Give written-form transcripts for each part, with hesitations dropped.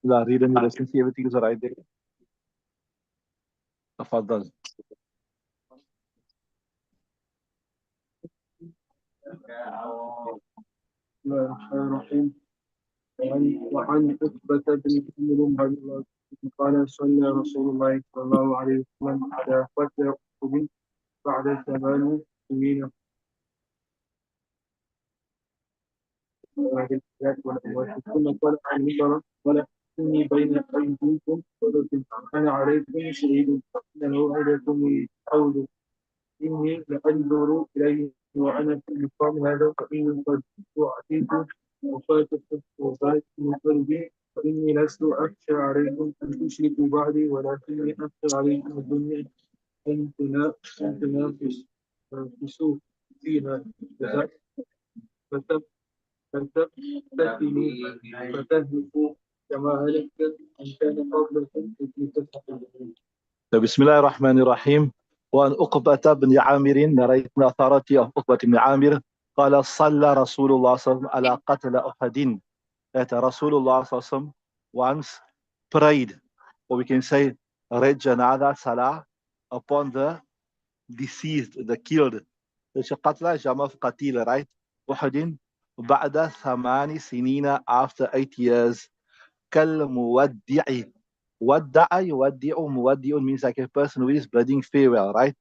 لا read and listen, see everything is right there. تفضل. بسم الله الرحمن الرحيم. وعن عتبة بن عمرو رضي الله عنه قال صلى رسول الله صلى الله عليه وسلم على قتل أحد بعد 8 سنين ثم قال عن المنبر قال إني بين أيديكم ولكن أنا عليكم شهيد فإن موعدكم حول إني لأنظر إليه وأنا في مقام هذا فإني قد أعطيت وفاة من قلبي فإني لست أخشى عليكم أن تشركوا بعدي ولكني أخشى عليكم الدنيا أن تنافسوا فيها فتفتنوا فتهلكوا كما هلك من كان قبلكم في تفعلون. بسم الله الرحمن الرحيم. وأن عقبة بن عامر narrating authority of عقبة بن عامر قال صلى رسول الله صلى الله عليه وسلم على قتل أحد. That Rasulullah صلى الله عليه وسلم once prayed, or we can say read janada salah upon the deceased, the killed. The qatla jama of qatil, right? أحد بعد 8 سنين, after 8 years. كالمودع. ودع يودع, مودع means like a person who is bidding farewell, right?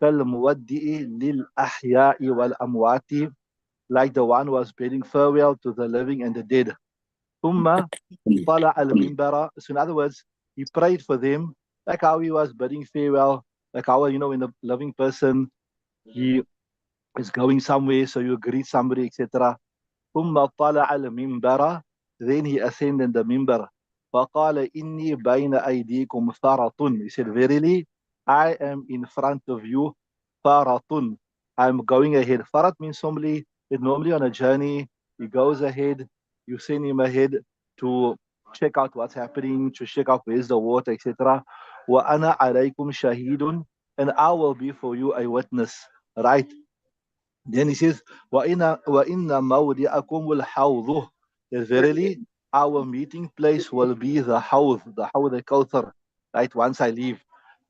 كالمودع للأحياء والأموات, like the one who was bidding farewell to the living and the dead. ثم طلع المنبر. So in other words, he prayed for them like how he was bidding farewell, like how, when the loving person, he is going somewhere, so you greet somebody, etc. ثم طلع المنبر, then he ascended the minbar. فقال إني بين أيديكم فرط. He said, verily, I am in front of you, فرط. I'm going ahead. Farat means somebody that normally on a journey, he goes ahead, you send him ahead to check out what's happening, to check out where's the water, etc. وأنا عليكم شهيد, and I will be for you a witness, right? Then he says, وَإِنَّ مَوْدِعَكُمُ الْحَوْضُ. That verily, our meeting place will be the Hawd al-Kawthar, right, once I leave.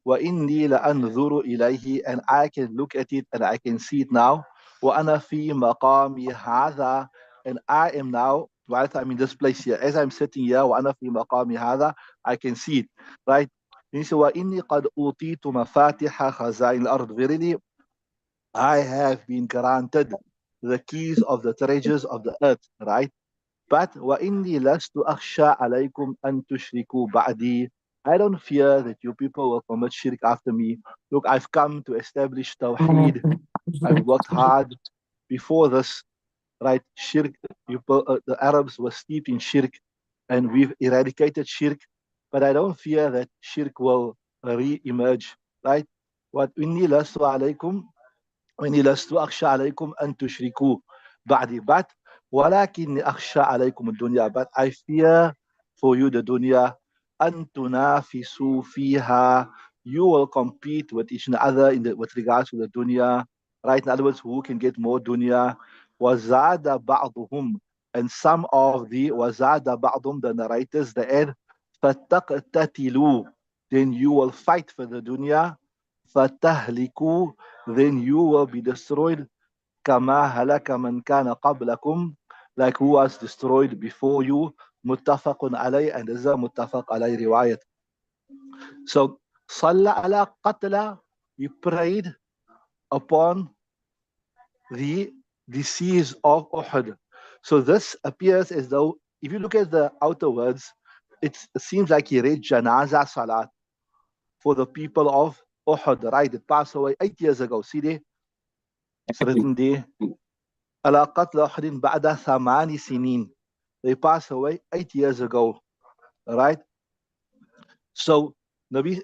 وَإِنِّي لَأَنْظُرُ إِلَيْهِ, and I can look at it and I can see it now. وَأَنَا فِي مَقَامِ هَذَا, and I am now, whilst I'm in this place here, as I'm sitting here, وَأَنَا فِي مَقَامِ هَذَا, I can see it, right? Then he says, وَإِنِّي قَدْ أُوتِيتُ مَفَاتِحَ خَزَائِنِ الْأَرْضِ. Verily, I have been granted the keys of the treasures of the earth, right? But وَإِنِّي لَسْتُ أَخْشَى عَلَيْكُمْ أَن تُشْرِكُوا بَعْدِي. I don't fear that you people will commit shirk after me. Look, I've come to establish Tawheed. I've worked hard before this, right? Shirk, the Arabs were steeped in shirk, and we've eradicated shirk. But I don't fear that shirk will re-emerge, right? وَإِنِّي لَسْتُ عَلَيْكُمْ وإني لست أخشى عليكم أن تشركوا بعدي, but ولكني أخشى عليكم الدنيا, but I fear for you the dunya. أن تنافسوا فيها, you will compete with each other with regards to the dunya, right? In other words, who can get more dunya. وزاد بعضهم, and some of the وزاد بعضهم, the narrators, they add فتقتتلوا, then you will fight for the dunya. فتهلكوا, then you will be destroyed. كما هلك من كان قبلكم, like who was destroyed before you. متفق عليه, and this is a متفق عليه riwayat. So صلى على قتلى, he prayed upon the deceased of Uhud. So this appears as though, if you look at the outer words, it seems like he read janaza salat for the people of Uhud, right? That passed away 8 years ago. See there? It's written there. على قتل أحد بعد 8 سنين. They passed away 8 years ago, right? So Nabi,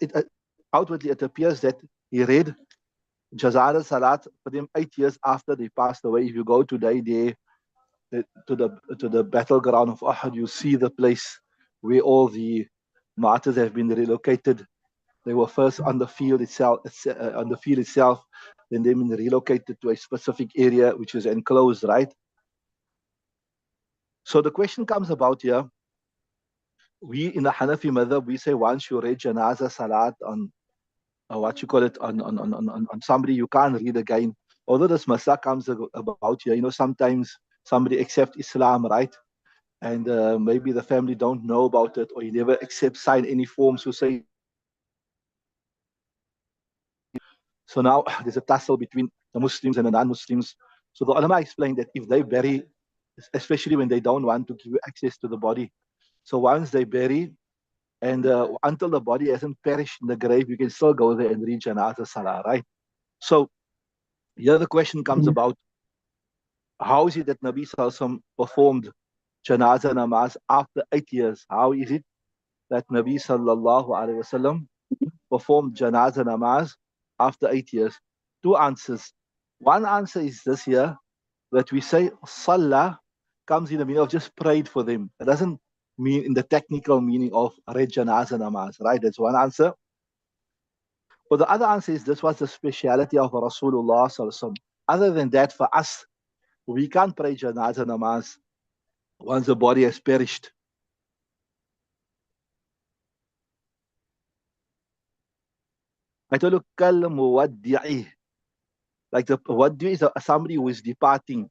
outwardly it appears that he read Jazara Salat for them 8 years after they passed away. If you go today there to the battleground of Uhud, you see the place where all the martyrs have been relocated. They were first on the field itself, then they've been relocated to a specific area which is enclosed, right? So the question comes about here, we in the Hanafi madhab, we say once you read Janaza Salat on what you call it on somebody, you can't read again. Although this Masa comes about here, sometimes somebody accepts Islam, right? And maybe the family don't know about it, or you never sign any forms to say. So now there's a tussle between the Muslims and the non-Muslims. So the ulama explained that if they bury, especially when they don't want to give you access to the body, so once they bury, and until the body hasn't perished in the grave, you can still go there and read Janazah Salah, right? So here the question comes about, how is it that Nabi Sallallahu performed Janazah Namaz after 8 years? How is it that Nabi Sallallahu Alaihi Wasallam performed Janazah Namaz after 8 years? Two answers. One answer is this here, that we say Salah comes in the meaning of just prayed for them. It doesn't mean in the technical meaning of read Janazah Namaz, right? That's one answer. But the other answer is this was the speciality of Rasulullah Sallallahu Alaihi Wasallam. Other than that, for us, we can't pray Janazah Namaz once the body has perished. I told you, kal muwaddi'i. Like the muwaddi' is somebody who is departing.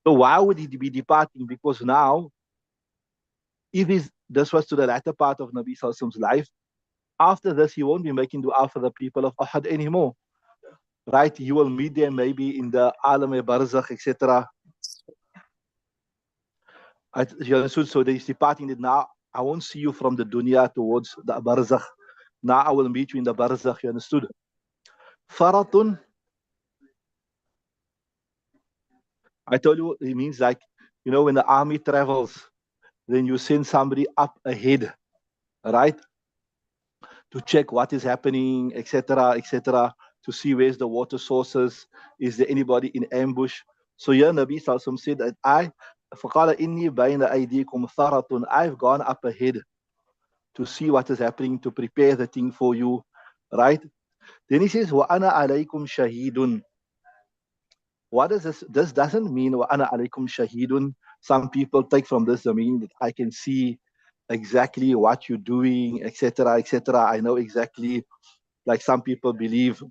So why would he be departing? Because now, if this was to the latter part of Nabi Sallallahu Alaihi Wasallam's life, after this, he won't be making dua for the people of Ahad anymore. Right? He will meet them maybe in the Alam-e-Barzakh, etc. So he's departing that now I won't see you from the dunya towards the barzakh. Now I will meet you in the barzakh. You understood? Faratun, I told you, it means like, when the army travels, then you send somebody up ahead, right? To check what is happening, etc., to see where's the water sources. Is there anybody in ambush? So here Nabi Sallallahu Alaihi Wasallam said that فَقَالَ إِنِّي بَيْنَ أَيْدِيكُمْ ثَرَةٌ, I've gone up ahead to see what is happening, to prepare the thing for you, right? Then he says, وَأَنَا عَلَيْكُمْ شَهِيدٌ. What is this? This doesn't mean وَأَنَا عَلَيْكُمْ شَهِيدٌ. Some people take from this the meaning that I can see exactly what you're doing, etc. I know exactly, like some people believe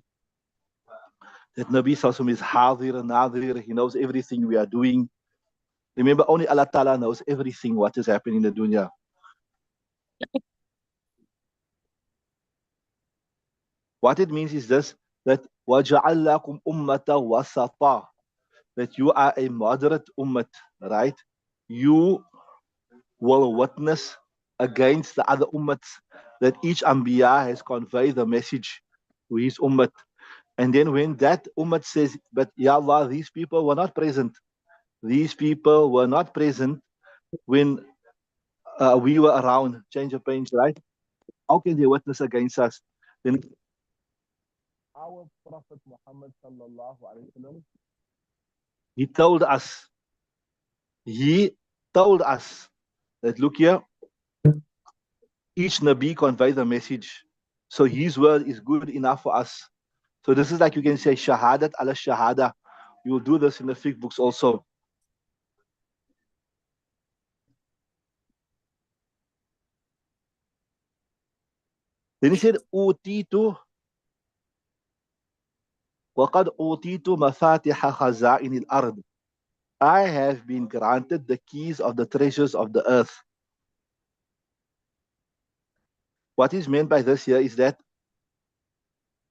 that Nabi Sallallahu is Hadir and Nadir. He knows everything we are doing. Remember, only Allah Ta'ala knows everything what is happening in the dunya. What it means is this, that وَجَعَلَّكُمْ أُمَّةً وَسَطًا, that you are a moderate ummah, right? You will witness against the other ummahs that each Anbiya has conveyed the message to his ummah. And then when that ummah says, but Ya Allah, these people were not present. These people were not present when we were around. Change of pains, right? How can they witness against us? Then our Prophet Muhammad sallallahu alaihi wasallam, he told us that look here, each Nabi conveys the message. So his word is good enough for us. So this is like you can say shahadat ala shahada. You will do this in the fiqh books also. Then he said, Utitu وَقَدْ أُوتِيتُ مَفَاتِحَ خَزَائِنِ الْأَرْضِ. I have been granted the keys of the treasures of the earth. What is meant by this here is that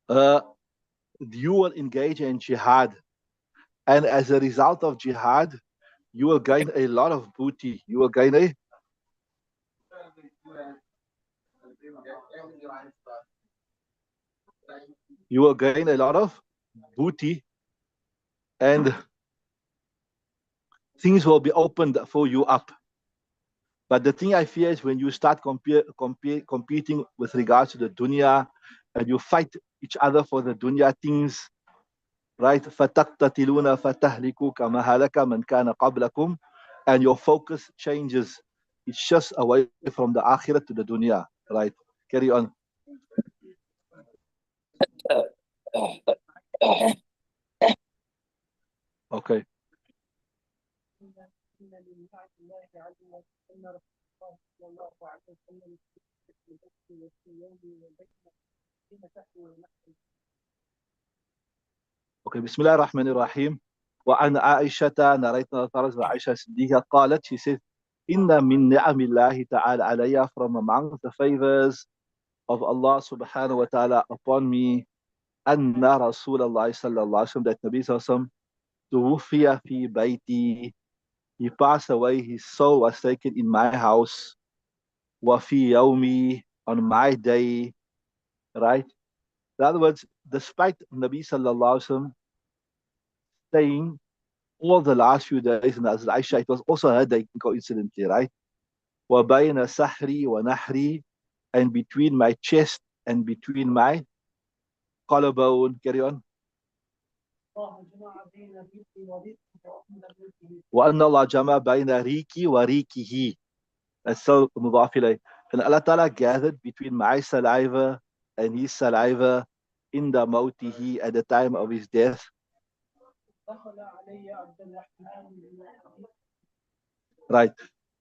you will engage in jihad, and as a result of jihad, you will gain a lot of booty. You will gain a lot of booty, and things will be opened for you up. But the thing I fear is when you start competing with regards to the dunya, and you fight each other for the dunya things, right? فَتَقْتَتِلُونَ فَتَهْلِكُوا كَمَا هَلَكَ مَنْ كَانَ قَبْلَكُمْ. And your focus changes. It's just away from the akhirah to the dunya, right? Carry on. Okay. إن لنعمة الله عدوا أن رسول الله صلى الله عليه وسلم في يوم وبين حين تحوي نحن. Okay, Bismillah ar-Rahman ar-Rahim. وعن عائشة narrated by Aisha Siddiqa قالت, she said, إن من نعم الله تعالى علي, from among the favors of Allah subhanahu wa ta'ala upon me, أن رسول الله صلى الله عليه وسلم, that Nabi sallallahu alaihi wasallam, توفي في بيتي, he passed away, his soul was taken in my house, وفي يومي, on my day, right? In other words, despite Nabi sallallahu alaihi wasallam staying all the last few days in Hazrat Aisha, it was also her day coincidentally, right? وَبَيْنَ سَحْرِي وَنَحْرِي, and between my chest and between my collarbone, carry on. وَأَنَّ اللَّهَ جَمَعَ بَيْنَ رِيكِ وَرِيكِهِ, that's so مضاف إليه. And Allah Ta'ala gathered between my saliva and his saliva in the mawtihi, at the time of his death. Right.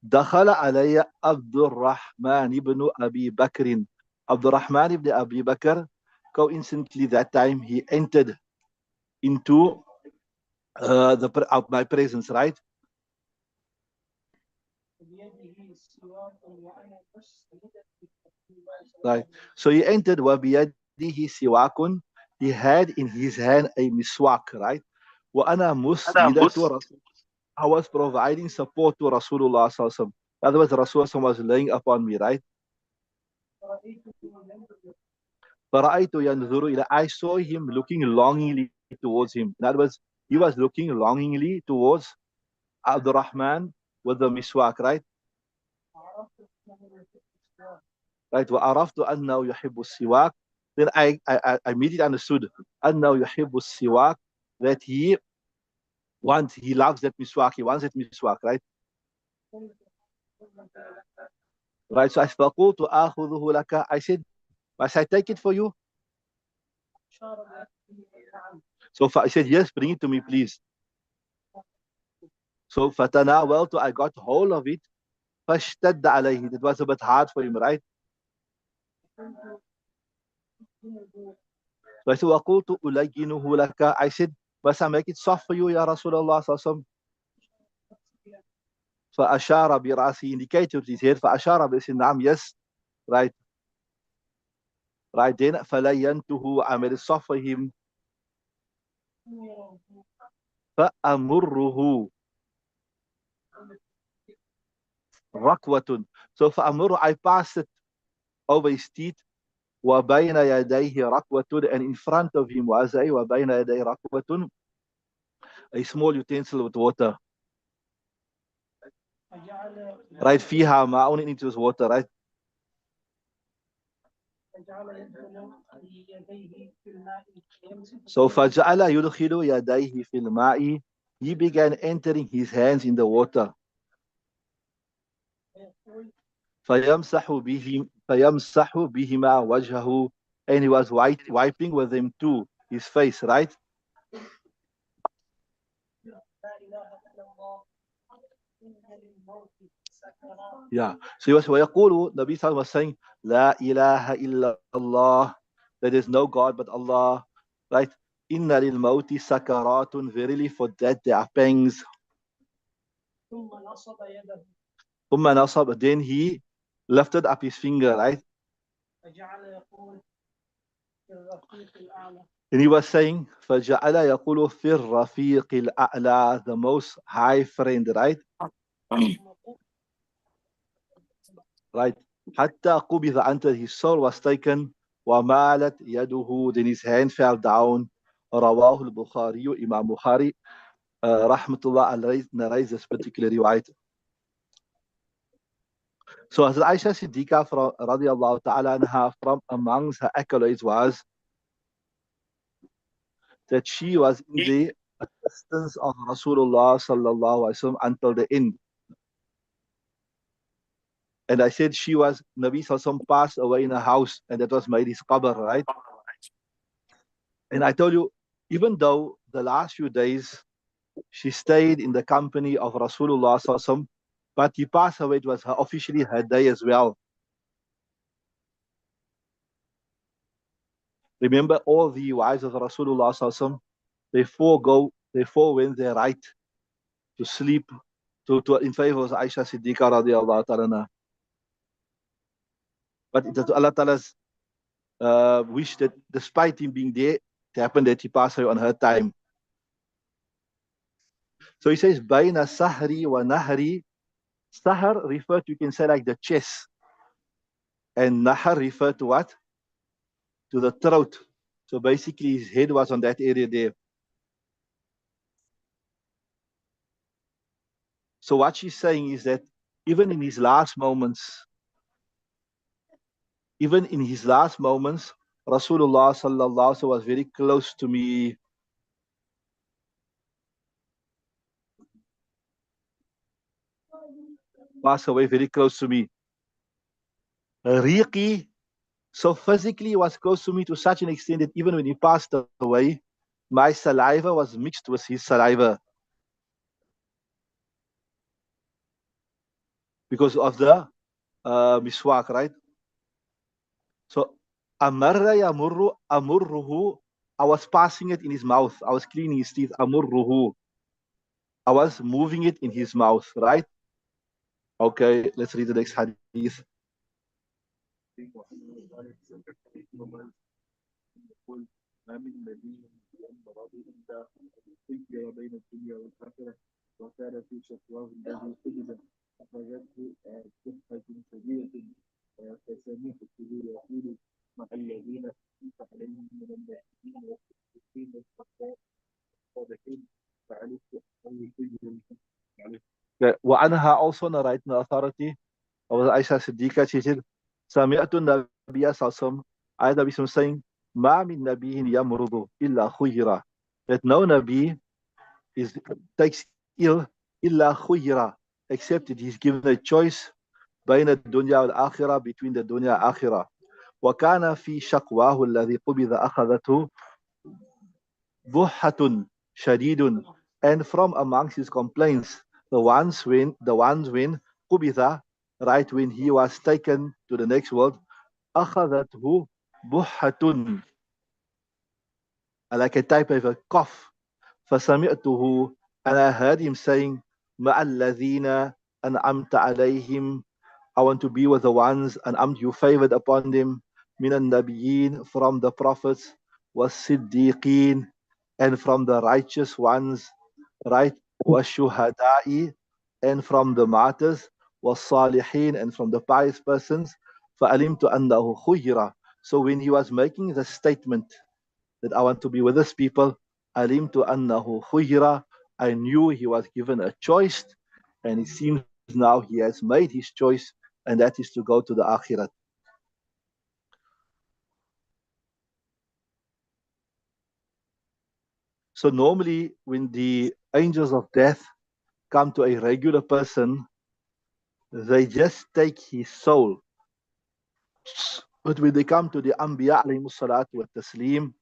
دخل علي عبد الرحمن ibn Abi Bakr. Abdul Rahman ibn Abi Bakr, coincidentally that time he entered into my presence, right? Right. So he entered وبيده سواك, he had in his hand a miswak, right? وأنا مسندة رسول, I was providing support to Rasulullah sallallahu alaihi wasallam. In other words, Rasulullah was laying upon me, right? فَرَأَيْتُ يَنْظُرُ إِلَى, I saw him looking longingly towards him. In other words, he was looking longingly towards Abdul Rahman with the miswak, right? Right. وَعَرَفْتُ أَنَّهُ يُحِبُّ السِّوَاكِ, then I immediately understood أَنَّهُ يُحِبُّ السِّوَاكِ, that he loves that miswak, he wants that miswak, right? Right. So I فَقُلْتُ آخُذُهُ لَكَ, I said, must I take it for you? So I said, yes, bring it to me, please. So فَتَنَاوَلْتُ, I got hold of it. فَاشْتَدَّ عَلَيْهِ, it was a bit hard for him, right? So I said, وَقُلْتُ أُلَيِّنُهُ لَكَ, I said, must I make it soft for you, Ya Rasulullah sallallahu alaihi wasallam? فأشار برأسه, indicated with his head. فأشار برأسه, نعم, yes, right, right. Then فلينته, I made it soft for him. فأمره ركوة, so فأمره, I passed it over his teeth. وبين يديه ركوة, and in front of him was وبين يديه ركوة, a small utensil with water, right? فيها ماء, only it was water, right? So فجعل يدخل يديه في الماء, he began entering his hands in the water. فيمسح بهما وجهه, and he was wiping with them too his face, right? Yeah. So he was ويقول, Nabi Sallallahu was saying, لا إله إلا الله, there is no God but Allah, right? إن للموت سكرات, verily for that there are pangs. ثم نصب, then he lifted up his finger, right? And he was saying, فجعل يقول في الرفيق الأعلى, the most high friend, right? Right. حتى قبض, until his soul was taken. ومالت يده, then his hand fell down. رواه البخاري, Imam Bukhari rahmatullah alayhi narrates this particular riwayat. So Hazrat Aisha Siddiqa radiallahu ta'ala anha, from amongst her accolades was that she was in the assistance of Rasulullah sallallahu alaihi wasallam until the end. And I said she was, Nabi sallallahu passed away in a house, and that was made his qabr, right? And I told you, even though the last few days She stayed in the company of Rasulullah sallallahu alaihi wasallam, but he passed away. It was officially her day as well. Remember, all the wives of Rasulullah sallallahu alaihi wasallam, they forewent their right to sleep in favor of Aisha Siddiqa radiallahu ta'ala. But it was Allah Ta'ala's wish that despite him being there, it happened that he passed away on her time. So he says, Baina Sahri wa Nahri. Sahar referred to, you can say, like the chest. And Nahar referred to what? To the throat. So basically his head was on that area there. So what she's saying is that even in his last moments, Rasulullah sallallahu alaihi wasallam was very close to me. Passed away very close to me. Riqi, so physically he was close to me to such an extent that even when he passed away, my saliva was mixed with his saliva because of the miswak, right? So amarra yamurru amurruhu, I was passing it in his mouth. I was cleaning his teeth. Amurruhu, I was moving it in his mouth, right? Okay, let's read the next hadith. وكان في شكواه الذي قبل أخرجته صحة شديدة فسميح به يقول مع الذين أنعمت عليهم من النبيين والصديقين والصالحين فعرفت أنه كل وعنها also narrating the authority of Aisha Siddiqa. She said, سمعت النبي صلى الله عليه وسلم, I had Nabi saying, ما من نبي يمرض إلا خيرا, that no Nabi takes ill illa khuyra, except that he's given a choice بين الدنيا والآخرة, between the dunya and akhirah. وكان في شقواه الذي قبض أخذته بحة شديد, and from amongst his complaints, the ones when قبض, right, when he was taken to the next world, أخذته بحة, like a type of a cough. فسمعته, and I heard him saying, مع الذين أنعمت عليهم, I want to be with the ones and you favored upon them, من النبيين, from the prophets, والصديقين, and from the righteous ones, right, والشهداء, and from the martyrs, والصالحين, and from the pious persons. فعلمت أنه خير. So when he was making the statement that I want to be with these people, alimtu annahu khuyra, I knew he was given a choice, and it seems now he has made his choice, and that is to go to the akhirat. So normally when the angels of death come to a regular person, they just take his soul. But when they come to the Anbiya alayhimus salatu wa taslim,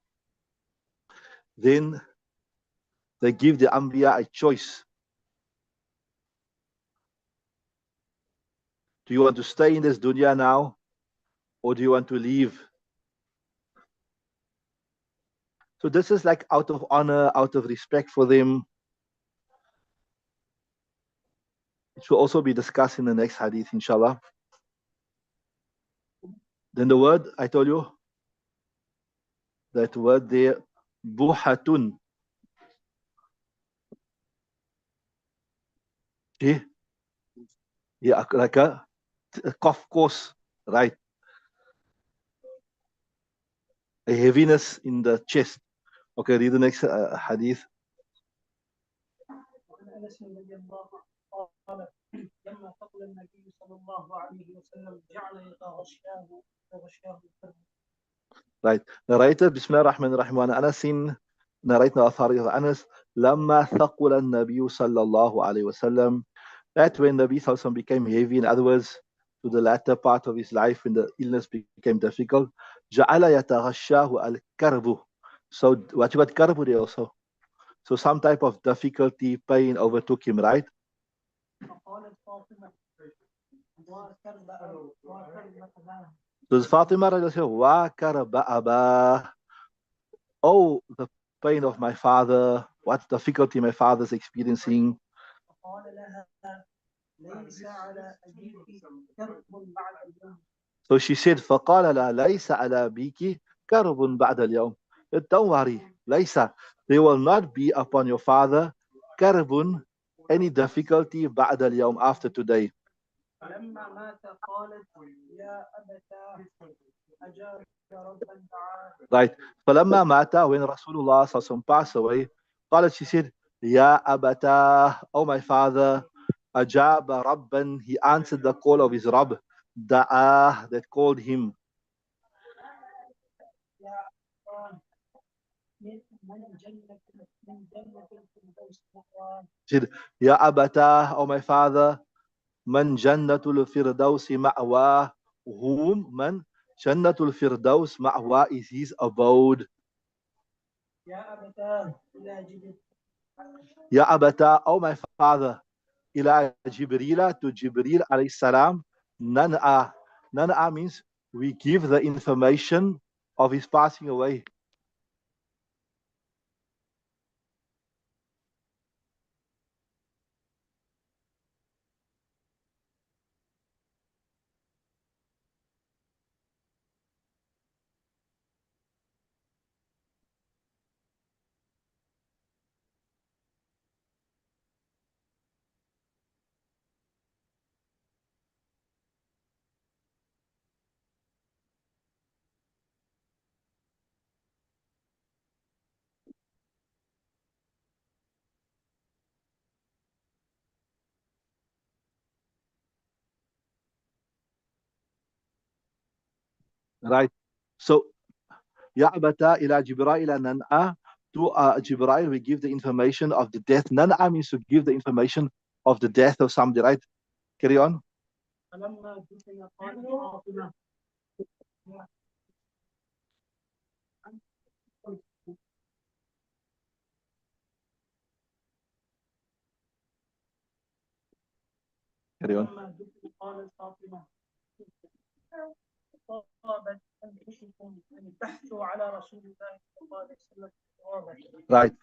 then they give the Anbiya a choice. Do you want to stay in this dunya now, or do you want to leave? So this is like out of honor, out of respect for them. It will also be discussed in the next hadith, inshallah. Then the word, I told you, that word there, buhatun. Yeah, like a cough course, right? A heaviness in the chest. Okay, read the next hadith. قال لما ثقل النبي صلى الله عليه وسلم جعل يتغشاه Right. Narrator, Bismillah ar-Rahman ar-Rahim, wa Anasin, narrating the authority of Anas, لما ثقل النبي صلى الله عليه وسلم, that when Nabi Sallallahu Alaihi Wasallam became heavy, in other words, to the latter part of his life when the illness became difficult, جعل يتغشاه الكرب. So what you got karbu there also? So some type of difficulty, pain overtook him, right? So Fatima said, Wa karba aba. Oh, the pain of my father, what difficulty my father's experiencing. So she said, فَقَالَ لَا لَيْسَ عَلَى بِيكِ كَرْبٌ بَعْدَ الْيَوْمِ. Don't worry, لَيْسَ. There will not be upon your father كَرْبٌ, any difficulty بعد اليوم, after today. Right. فَلَمَّا مَاتَ, when Rasulullah SAW passed away, قالت, she said, Ya abata, oh my father, ajaba rabban, he answered the call of his Rabb, da'ah, that called him. She said, Ya abata, oh my father, man jannatul firdausi ma'wah, whom man jannatul firdaus ma'wah is his abode. Ya abata, oh my father, ila Jibrila, to Jibril alayhi salam, nan'a. Nan'a means we give the information of his passing away. Right. So, Ya abata ila Jibril nan'a, to Jibril we give the information of the death. Nan'a means to give the information of the death of somebody, right? Carry on. Carry on. Right.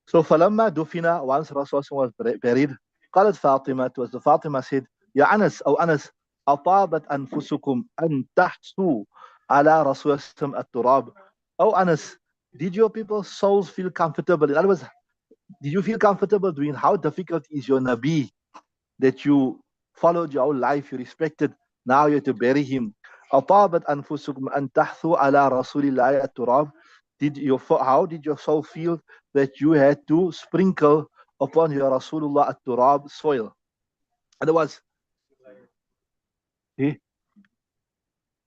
So فلما دفن, once Rasulullah was buried, قالت فاطمة, was the Fatima said, يا أنس أو أنس, أطابت أنفسكم أن تحسوا على رسول الله التراب. Oh Anas, did your people's souls feel comfortable? In other words, did you feel comfortable doing how difficult is your Nabi that you followed your whole life, you respected, now you have to bury him. أطابت أنفسكم أن تحثوا على رسول الله التراب. How did your soul feel that you had to sprinkle upon your Rasulullah at-turab, soil? Otherwise, eh?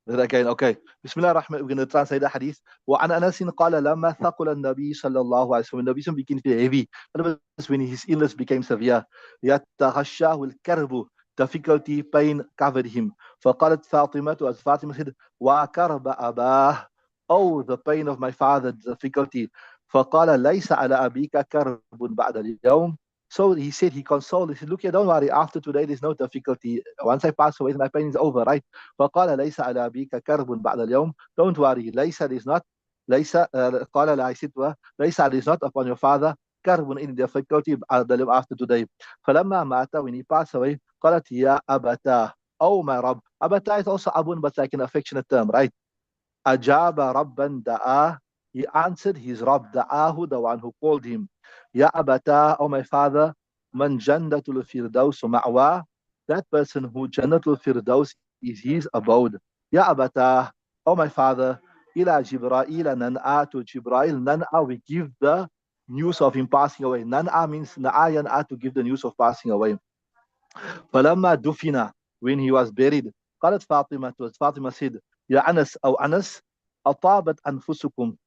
Again, okay. Bismillah ar-Rahman, we're going to translate the hadith. وعن أنس قال لما ثقل النبي صلى الله عليه وسلم, the Nabi became heavy. That was when his illness became severe. يتغشاه الكرب, difficulty, pain covered him. فقالت فاطمة, as Fatima said, وكرب أباه, oh the pain of my father, difficulty. فقال ليس على أبيك كرب بعد اليوم. So he said, he consoled, he said, look here, don't worry, after today there's no difficulty. Once I pass away, my pain is over, right? فقال ليس على أبيك كرب بعد اليوم. Don't worry, ليس is not, ليس قال لا, I said ليس is not upon your father كرب, in difficulty after today. فلما مات, when he passed away, قالت يا أبتا, oh my Rabb. Abata is also abun, but like an affectionate term, right? Ajaba Rabban da'a, he answered his Rabb, da'ahu, the one who called him. Ya abata, oh my father, man jannatul firdaus ma'wa, that person who jannatul firdaus is his abode. Ya abata, oh my father, ila Jibra'il nan'a, to Jibra'il nan'a, we give the news of him passing away. Nan'a means na'a yan'a, to give the news of passing away. فلما دفن, when he was buried, قالت فاطمة, was Fatima said, يا أنس أو أنس, أطابت أنفسكم,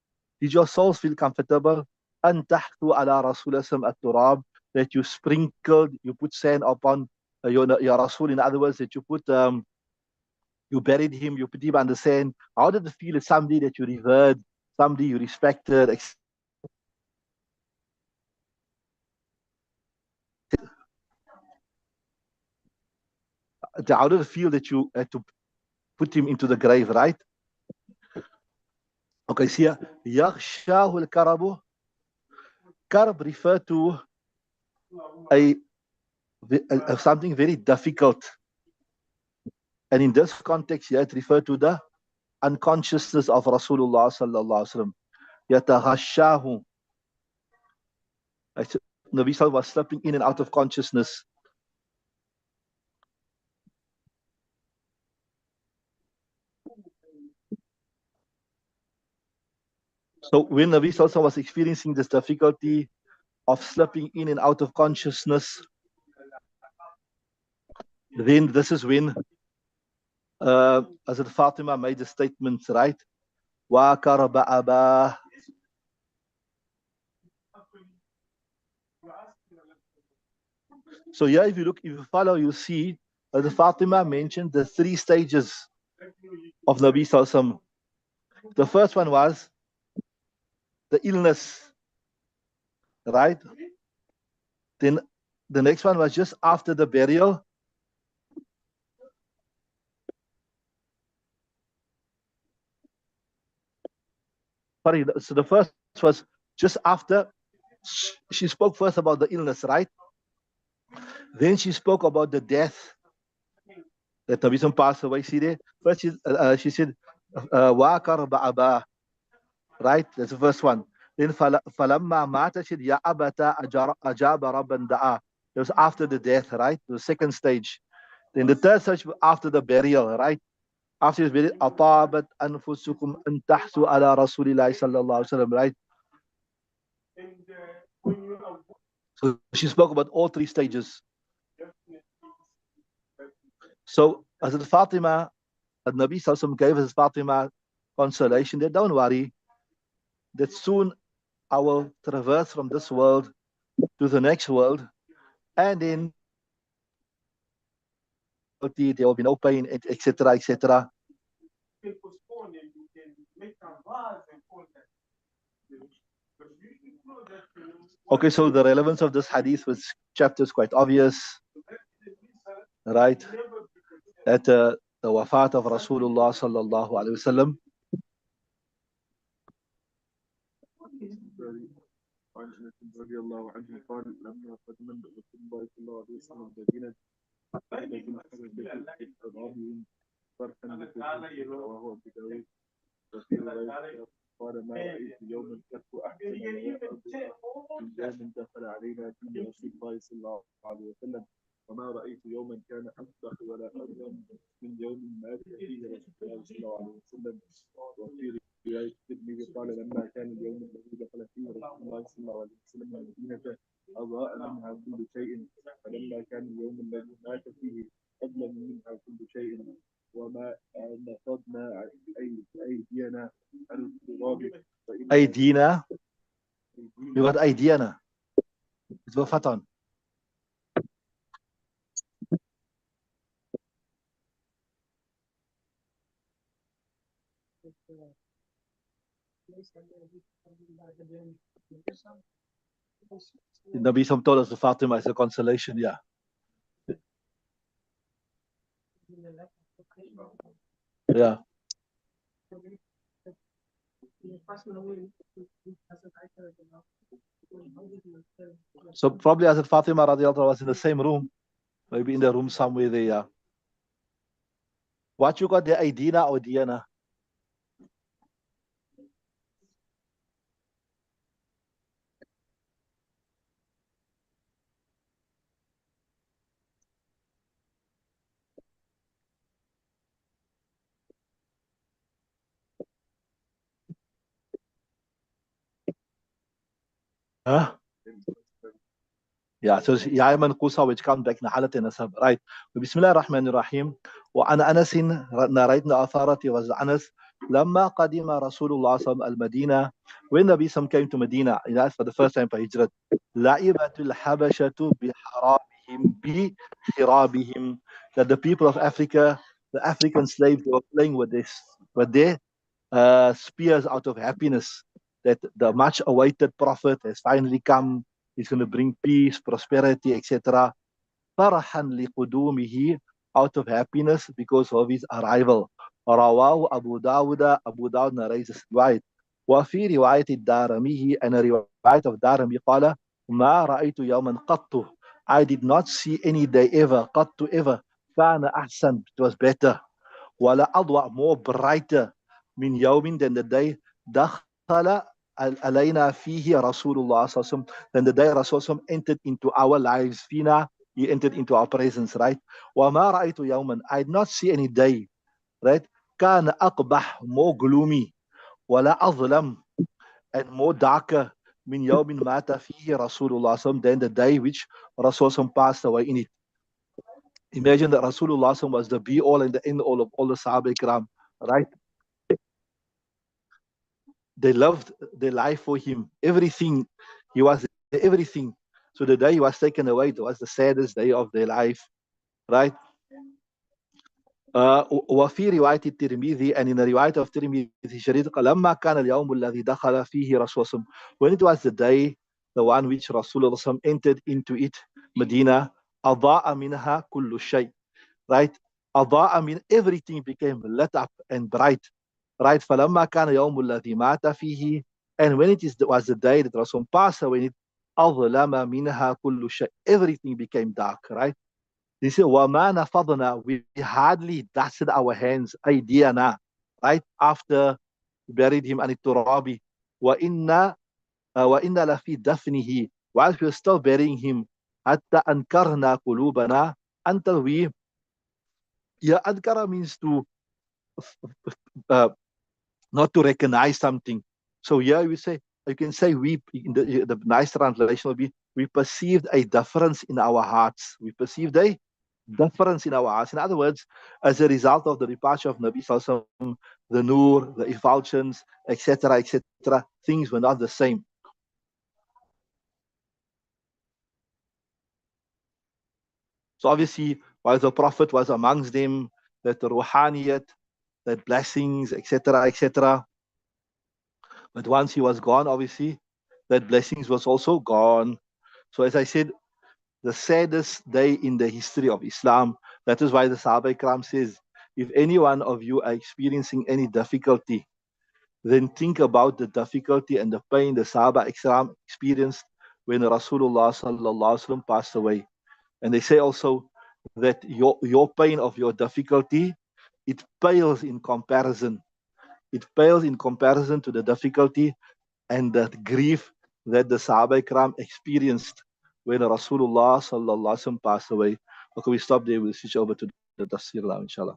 did your souls feel comfortable أن تحثوا على رسول الله التراب, that you sprinkled, you put sand upon your Rasul, in other words, that you put you buried him, you put him on the sand. How did it feel? It's somebody that you revered, somebody you respected. how did it feel that you had to put him into the grave, right? Okay, see here. Yaghshahu al-karabu. Karab refer to a something very difficult. And in this context, here it referred to the unconsciousness of Rasulullah sallallahu alaihi wasallam. Yataghashahu. Nabi Sallallahu was slipping in and out of consciousness. So when Nabi Sallallahu was experiencing this difficulty of slipping in and out of consciousness, then this is when Hazrat Fatima made the statement, right? Wa karaba abah. So here, if you follow, you see the Fatima mentioned the 3 stages of Nabi Sallallahu. The first one was the illness, right? Then the next one was just after the burial. Sorry, so the first was just after. She spoke first about the illness, right? Then she spoke about the death that Nabi Sallallahu passed away. See there? First she said, Wa karba, right? That's the first one. Then falamma mata, she said, Ya abata ajaba rabban da'a. It was after the death, right? The second stage. Then the third stage was after the burial, right? After his burial, atabat anfusukum an tahsu ala rasulillahi sallallahu alaihi wasallam, right? So she spoke about all 3 stages. So as Fatima, Nabi Sallallahu gave us Fatima consolation that don't worry, that soon I will traverse from this world to the next world, and then there will be no pain, etc., etc. Okay, so the relevance of this hadith was chapter is quite obvious, right? At the wafat of Rasulullah sallallahu alaihi wasallam. رضي الله عنه قال لما قدم رسول الله صلى الله عليه وسلم المدينة فرحا وهو بداود وفي رواية قال ما رأيت يوما قط أحسن من يوم دخل علينا فيه رسول الله صلى الله عليه وسلم وما رأيت يوما كان أفضل ولا أظلم من يوم مات فيه رسول الله صلى الله عليه وسلم وفي رواية الترمذي قال لما كان اليوم الذي دخل فيه رسول الله صلى الله عليه وسلم المدينة أضاء منها كل شيء فلما كان اليوم الذي مات فيه أظلم منها كل شيء وما نفضنا أيدينا عن التراب أيدينا يقول أيدينا it's فتن. Nabi Sam told us the Fatima is a consolation, yeah. Yeah. So probably as Fatima radiallahu was in the same room, maybe in the room somewhere there, yeah. What you got there, Aidina or Diana? Huh? Yeah, so يا من قوسا which comes back نحالة نسب, right? بسم الله الرحمن الرحيم. وعن أنس narrating authority was Anas لما قدم رسول الله صلى الله عليه وسلم المدينة, when Nabi Sam came to Medina, that's for the first time for Hijrat, لعبت الحبشة بحرابهم, that the people of Africa, the African slaves, they were playing with their spears out of happiness that the much awaited prophet has finally come. He's going to bring peace, prosperity, etc. فرحا لقدومه out of happiness because of his arrival. رواه أبو داود. Abu Dawud narrates this riwayat. وفي رواية الدارمي and a riwayat of Darimi قال ما رأيت يوما قط. I did not see any day ever قط ever كان أحسن, it was better, ولا أضوأ, more brighter, من يوم than the day دخل علينا فيه رسول الله صلى الله عليه وسلم, than the day Rasul entered into our lives. فينا, he entered into our presence, right? وما رأيت يوما, I did not see any day, right? كان أقبح, more gloomy, ولا أظلم, and more darker, من يوم مات فيه رسول الله صلى الله عليه وسلم, than the day which Rasul passed away in it. Imagine that Rasulullah was the be all and the end all of all the Sahaba Ikram, right? They loved their life for him, everything. He was everything. So the day he was taken away, it was the saddest day of their life, right? وفي رواية الترمذي, and in the riwayat of Tirmidhi Sharif, لما كان اليوم الذي دخل فيه رسول الله, when it was the day, the one which Rasulullah entered into it, Medina, أضاء منها كل شيء, right? أضاء, mean everything became lit up and bright, right? فلما كان يوم الذي مات فيه, and when was the day that Rasul passed away, it أظلم منها كل شيء, everything became dark, right? They say, وَمَا نَفَضْنَا, we hardly dusted our hands, أيدينا, right? After we buried him, عن التراب, وَإِنَّا لَفِي دَفْنِهِ, while we were still burying him, حتى أنكرنا قلوبنا, until we, yeah, ankara means to, uh, not to recognize something. So here we say, you can say we, in the nice translation will be, we perceived a difference in our hearts. We perceived a difference in our hearts. In other words, as a result of the departure of Nabi Sallallahu Alaihi Wasallam, the nur, the effulgence, etc., things were not the same. So obviously, while the Prophet was amongst them, that ruhaniyat, that blessings, etc., but once he was gone, obviously, that blessings was also gone. So as I said, the saddest day in the history of Islam. That is why the Sahaba Ikram says, if any one of you are experiencing any difficulty, then think about the difficulty and the pain the Sahaba Ikram experienced when Rasulullah sallallahu alaihi wasallam passed away. And they say also that your pain of your difficulty, it pales in comparison. It pales in comparison to the difficulty and the grief that the Sahaba Ikram experienced when Rasulullah sallallahu alaihi wasallam passed away. Okay, we stop there. We'll switch over to the tafsir now, inshallah.